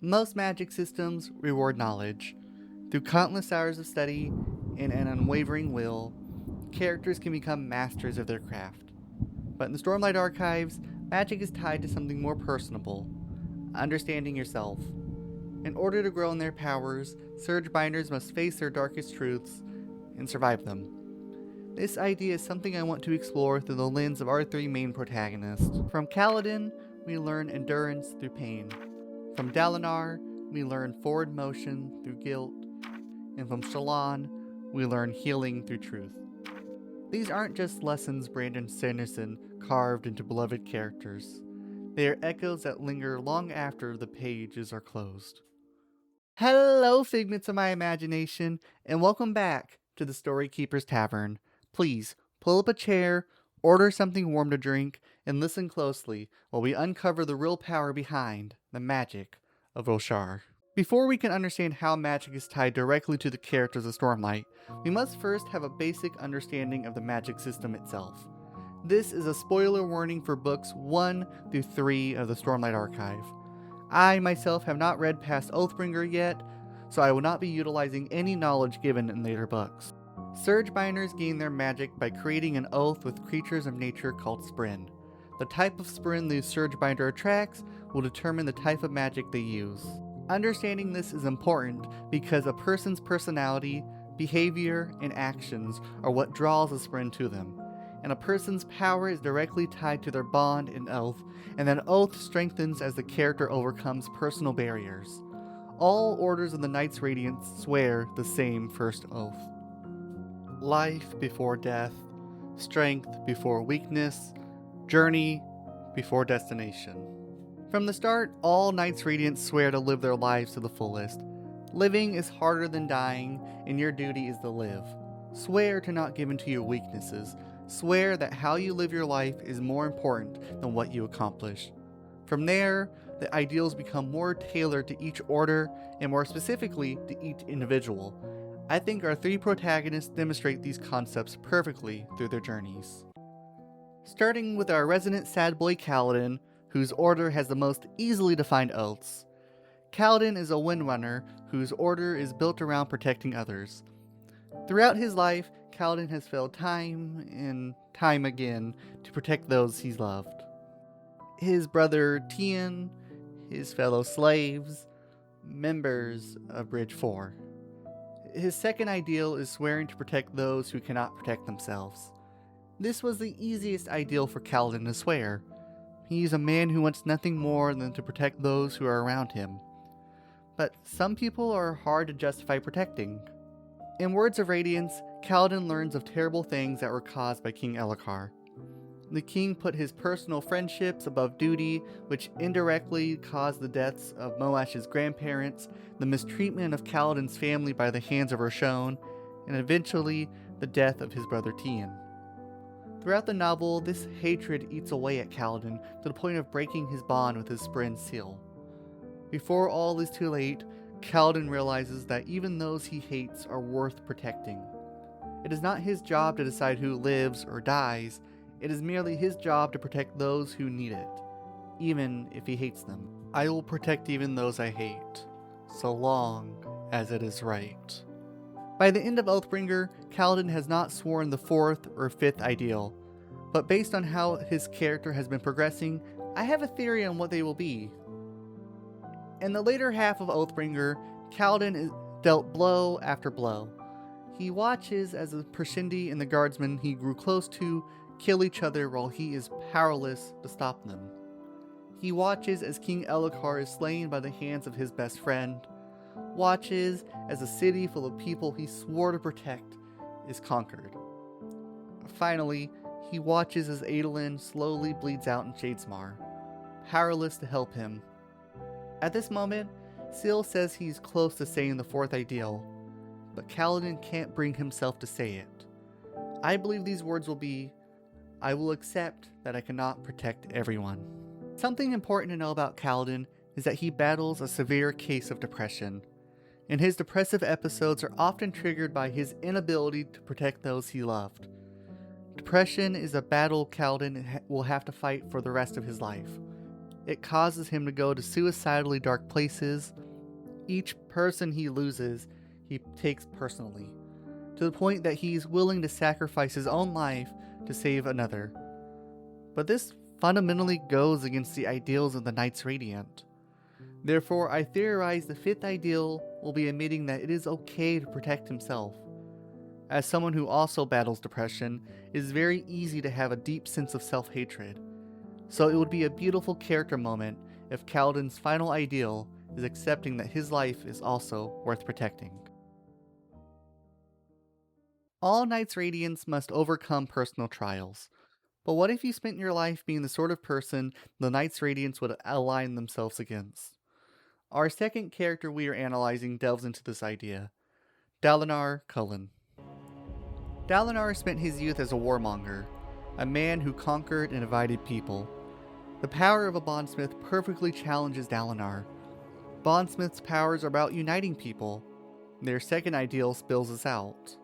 Most magic systems reward knowledge. Through countless hours of study and an unwavering will, characters can become masters of their craft. But in the Stormlight archives, magic is tied to something more personable: understanding yourself. In order to grow in their powers, Surge Binders must face their darkest truths and survive them. This idea is something I want to explore through the lens of our three main protagonists. From Kaladin, we learn endurance through pain. From Dalinar, we learn forward motion through guilt. And from Shallan, we learn healing through truth. These aren't just lessons Brandon Sanderson carved into beloved characters. They are echoes that linger long after the pages are closed. Hello, Figments of my imagination, and welcome back to the Storykeeper's Tavern. Please, pull up a chair, order something warm to drink, and listen closely while we uncover the real power behind the magic of Roshar. Before we can understand how magic is tied directly to the characters of Stormlight, we must first have a basic understanding of the magic system itself. This is a spoiler warning for books 1 through 3 of the Stormlight archive. I myself have not read past Oathbringer yet, so I will not be utilizing any knowledge given in later books. Surge Binders gain their magic by creating an oath with creatures of nature called Spren. The type of Spren the Surge Binder attracts will determine the type of magic they use. Understanding this is important because a person's personality, behavior, and actions are what draws a Spren to them, and a person's power is directly tied to their bond and oath, and that oath strengthens as the character overcomes personal barriers. All orders of the Knights Radiance swear the same first oath. Life before death, strength before weakness, journey before destination. From the start, all Knights Radiant swear to live their lives to the fullest. Living is harder than dying, and your duty is to live. Swear to not give in to your weaknesses. Swear that how you live your life is more important than what you accomplish. From there, the ideals become more tailored to each order, and more specifically, to each individual. I think our three protagonists demonstrate these concepts perfectly through their journeys. Starting with our resident sad boy Kaladin, whose order has the most easily defined oaths. Kaladin is a windrunner whose order is built around protecting others. Throughout his life, Kaladin has failed time and time again to protect those he's loved. His brother Tien, his fellow slaves, members of Bridge 4. His second ideal is swearing to protect those who cannot protect themselves. This was the easiest ideal for Kaladin to swear. He's a man who wants nothing more than to protect those who are around him. But some people are hard to justify protecting. In Words of Radiance, Kaladin learns of terrible things that were caused by King Elhokar. The king put his personal friendships above duty, which indirectly caused the deaths of Moash's grandparents, the mistreatment of Kaladin's family by the hands of Roshon, and eventually the death of his brother Tien. Throughout the novel, this hatred eats away at Kaladin to the point of breaking his bond with his Spren seal. Before all is too late, Kaladin realizes that even those he hates are worth protecting. It is not his job to decide who lives or dies, it is merely his job to protect those who need it, even if he hates them. I will protect even those I hate, so long as it is right. By the end of Oathbringer, Kaladin has not sworn the fourth or fifth ideal, but based on how his character has been progressing, I have a theory on what they will be. In the later half of Oathbringer, Kaladin is dealt blow after blow. He watches as the Persindi and the guardsmen he grew close to kill each other while he is powerless to stop them. He watches as King Elhokar is slain by the hands of his best friend, watches as a city full of people he swore to protect is conquered. Finally, he watches as Adolin slowly bleeds out in Shadesmar, powerless to help him. At this moment, Seal says he's close to saying the fourth ideal, but Kaladin can't bring himself to say it. I believe these words will be, I will accept that I cannot protect everyone. Something important to know about Kaladin is that he battles a severe case of depression, and his depressive episodes are often triggered by his inability to protect those he loved. Depression is a battle Kaladin will have to fight for the rest of his life. It causes him to go to suicidally dark places. Each person he loses, he takes personally, to the point that he's willing to sacrifice his own life to save another. But this fundamentally goes against the ideals of the Knights Radiant. Therefore, I theorize the fifth ideal will be admitting that it is okay to protect himself. As someone who also battles depression, it is very easy to have a deep sense of self-hatred. So it would be a beautiful character moment if Kaladin's final ideal is accepting that his life is also worth protecting. All Knights Radiants must overcome personal trials. But what if you spent your life being the sort of person the Knights Radiants would align themselves against? Our second character we are analyzing delves into this idea. Dalinar Cullen. Dalinar spent his youth as a warmonger, a man who conquered and divided people. The power of a bondsmith perfectly challenges Dalinar. Bondsmiths' powers are about uniting people. Their second ideal spills this out.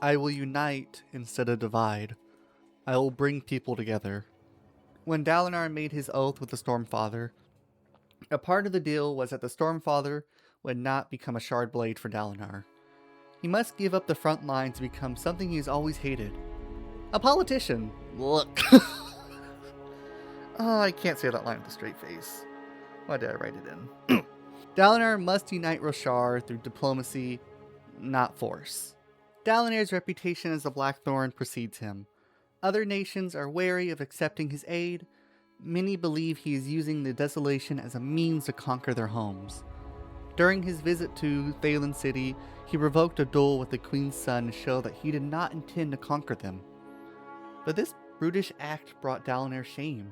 I will unite instead of divide. I will bring people together. When Dalinar made his oath with the Stormfather, a part of the deal was that the Stormfather would not become a shard blade for Dalinar. He must give up the front line to become something he's always hated. A politician. Look. Oh, I can't say that line with a straight face. Why did I write it in? Dalinar must unite Roshar through diplomacy, not force. Dalinar's reputation as the Blackthorn precedes him. Other nations are wary of accepting his aid. Many believe he is using the desolation as a means to conquer their homes. During his visit to Thaylen City, he provoked a duel with the Queen's son to show that he did not intend to conquer them. But this brutish act brought Dalinar shame.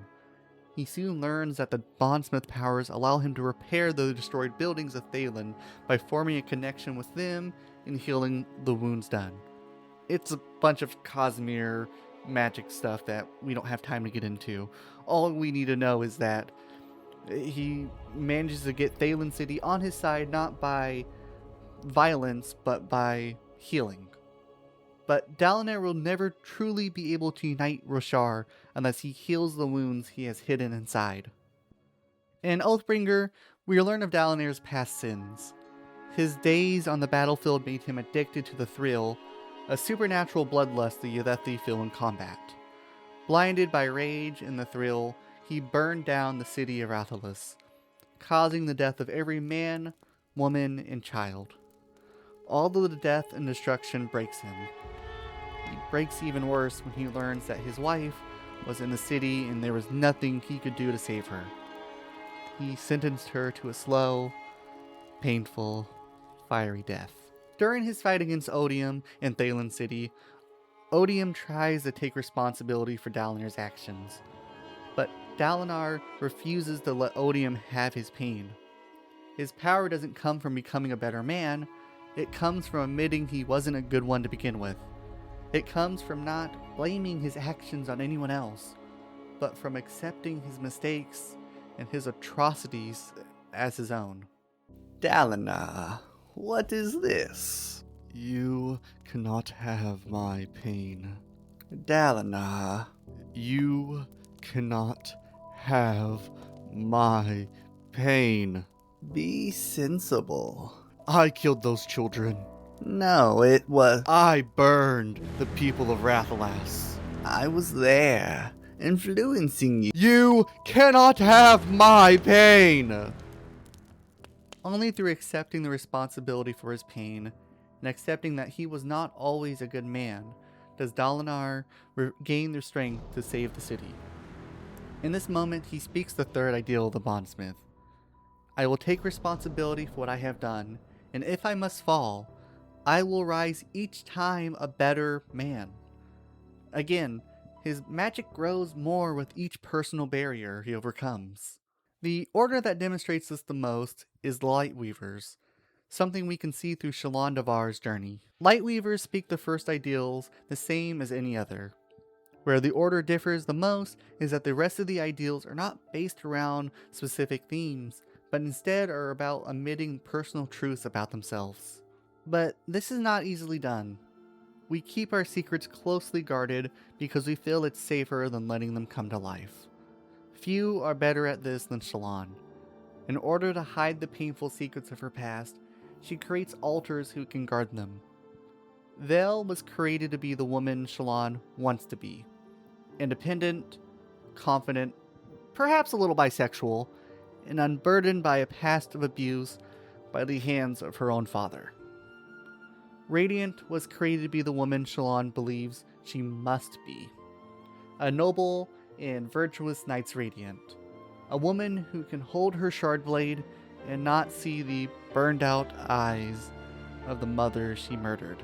He soon learns that the bondsmith powers allow him to repair the destroyed buildings of Thaylen by forming a connection with them and healing the wounds done. It's a bunch of Cosmere magic stuff that we don't have time to get into. All we need to know is that he manages to get Thaylen City on his side, not by violence, but by healing. But Dalinar will never truly be able to unite Roshar unless he heals the wounds he has hidden inside. In Oathbringer, we learn of Dalinar's past sins. His days on the battlefield made him addicted to the thrill, a supernatural bloodlust the Yothethi feel in combat. Blinded by rage and the thrill, he burned down the city of Rathalos, causing the death of every man, woman, and child. All the death and destruction breaks him. He breaks even worse when he learns that his wife was in the city and there was nothing he could do to save her. He sentenced her to a slow, painful, fiery death. During his fight against Odium in Thaylen City, Odium tries to take responsibility for Dalinar's actions, but Dalinar refuses to let Odium have his pain. His power doesn't come from becoming a better man, it comes from admitting he wasn't a good one to begin with. It comes from not blaming his actions on anyone else, but from accepting his mistakes and his atrocities as his own. Dalinar, what is this? You cannot have my pain. Dalinar, You cannot have my pain. be sensible. I killed those children. No, it was... I burned the people of Rathalos. I was there, influencing you. You cannot have my pain! Only through accepting the responsibility for his pain, and accepting that he was not always a good man, does Dalinar regain their strength to save the city. In this moment, he speaks the third ideal of the bondsmith. I will take responsibility for what I have done, and if I must fall, I will rise each time a better man. Again, his magic grows more with each personal barrier he overcomes. The order that demonstrates this the most is the Lightweavers, something we can see through Shallan Davar's journey. Lightweavers speak the first ideals the same as any other. Where the order differs the most is that the rest of the ideals are not based around specific themes, but instead are about admitting personal truths about themselves. But this is not easily done. We keep our secrets closely guarded because we feel it's safer than letting them come to life. Few are better at this than Shallan. In order to hide the painful secrets of her past, she creates altars who can guard them. Vale was created to be the woman Shallan wants to be. Independent, confident, perhaps a little bisexual, and unburdened by a past of abuse by the hands of her own father. Radiant was created to be the woman Shallan believes she must be. A noble and virtuous Knights Radiant. A woman who can hold her shard blade and not see the burned out eyes of the mother she murdered.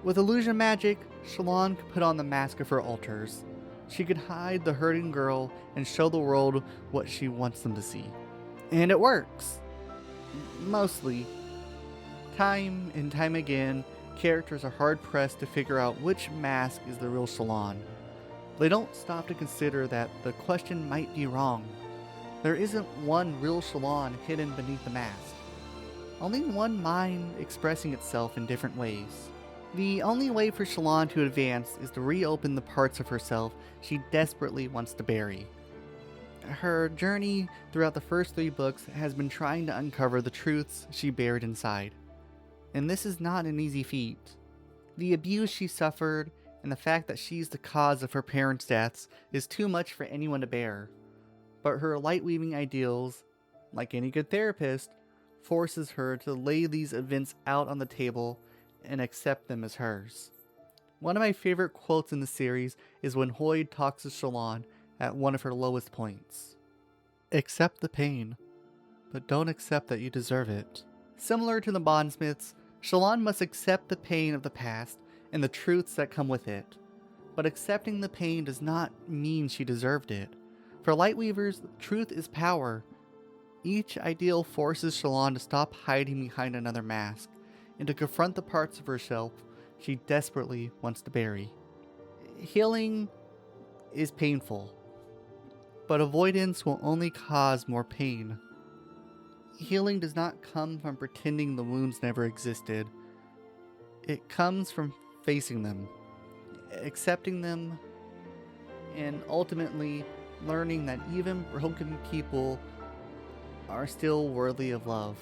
With illusion magic, Shallan could put on the mask of her altars. She could hide the hurting girl and show the world what she wants them to see. And it works. Mostly. Time and time again, characters are hard-pressed to figure out which mask is the real Shallan. They don't stop to consider that the question might be wrong. There isn't one real Shallan hidden beneath the mask. Only one mind expressing itself in different ways. The only way for Shallan to advance is to reopen the parts of herself she desperately wants to bury. Her journey throughout the first 3 books has been trying to uncover the truths she buried inside. And this is not an easy feat. The abuse she suffered and the fact that she's the cause of her parents' deaths is too much for anyone to bear. But her light-weaving ideals, like any good therapist, forces her to lay these events out on the table and accept them as hers. One of my favorite quotes in the series is when Hoyd talks to Shallan at one of her lowest points. Accept the pain, but don't accept that you deserve it. Similar to the bondsmiths, Shallan must accept the pain of the past and the truths that come with it. But accepting the pain does not mean she deserved it. For Lightweavers, truth is power. Each ideal forces Shallan to stop hiding behind another mask and to confront the parts of herself she desperately wants to bury. Healing is painful, but avoidance will only cause more pain. Healing does not come from pretending the wounds never existed. It comes from facing them, accepting them, and ultimately learning that even broken people are still worthy of love.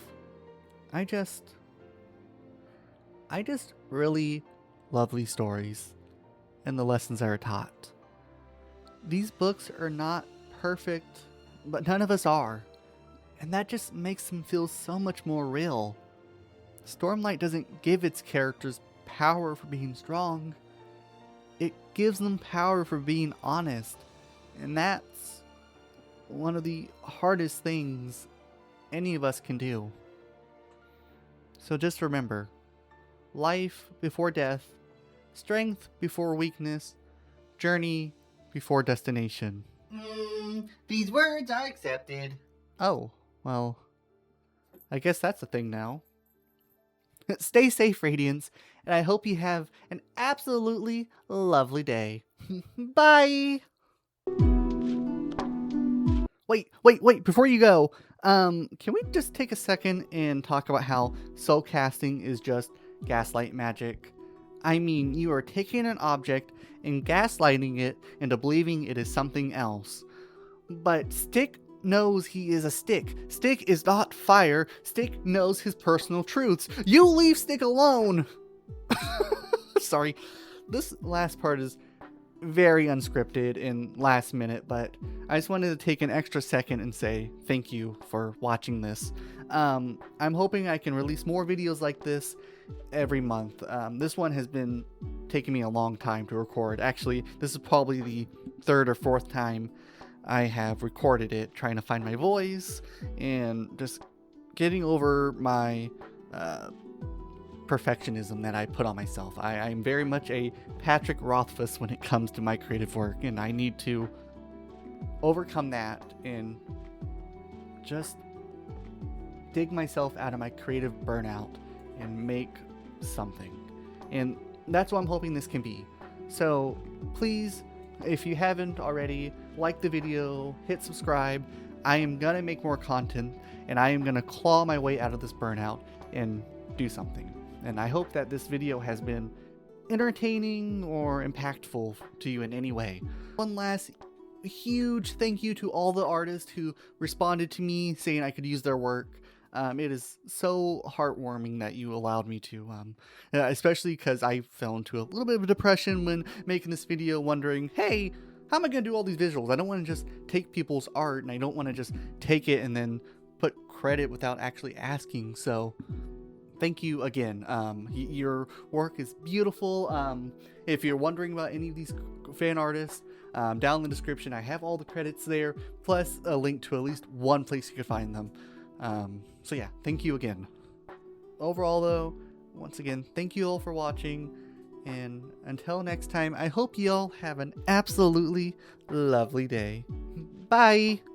I just really love these stories and the lessons that are taught. These books are not perfect, but none of us are. And that just makes them feel so much more real. Stormlight doesn't give its characters power for being strong. It gives them power for being honest. And that's one of the hardest things any of us can do. So just remember, life before death, strength before weakness, journey before destination. These words are accepted. Oh, well, I guess that's a thing now. Stay safe, Radiance, and I hope you have an absolutely lovely day. Bye! Wait, before you go, can we just take a second and talk about how soul casting is just gaslight magic? I mean, you are taking an object and gaslighting it into believing it is something else. But Stick knows he is a Stick. Stick is not fire. Stick knows his personal truths. You leave Stick alone! Sorry, this last part is very unscripted and last minute, but I just wanted to take an extra second and say thank you for watching this. I'm hoping I can release more videos like this every month. This one has been taking me a long time to record. Actually, this is probably the 3rd or 4th time I have recorded it, trying to find my voice and just getting over my perfectionism that I put on myself. I'm very much a Patrick Rothfuss when it comes to my creative work, and I need to overcome that and just dig myself out of my creative burnout and make something. And that's what I'm hoping this can be. So please, if you haven't already, like the video, hit subscribe. I am gonna make more content, and I am gonna claw my way out of this burnout and do something. And I hope that this video has been entertaining or impactful to you in any way. One last a huge thank you to all the artists who responded to me saying I could use their work. It is so heartwarming that you allowed me to, especially because I fell into a little bit of a depression when making this video, wondering, hey, how am I going to do all these visuals? I don't want to just take people's art, and I don't want to just take it and then put credit without actually asking. So thank you again. Your work is beautiful. If you're wondering about any of these fan artists, down in the description I have all the credits there, plus a link to at least one place you could find them. So yeah, thank you again. Overall though, once again, thank you all for watching, and until next time, I hope you all have an absolutely lovely day. Bye!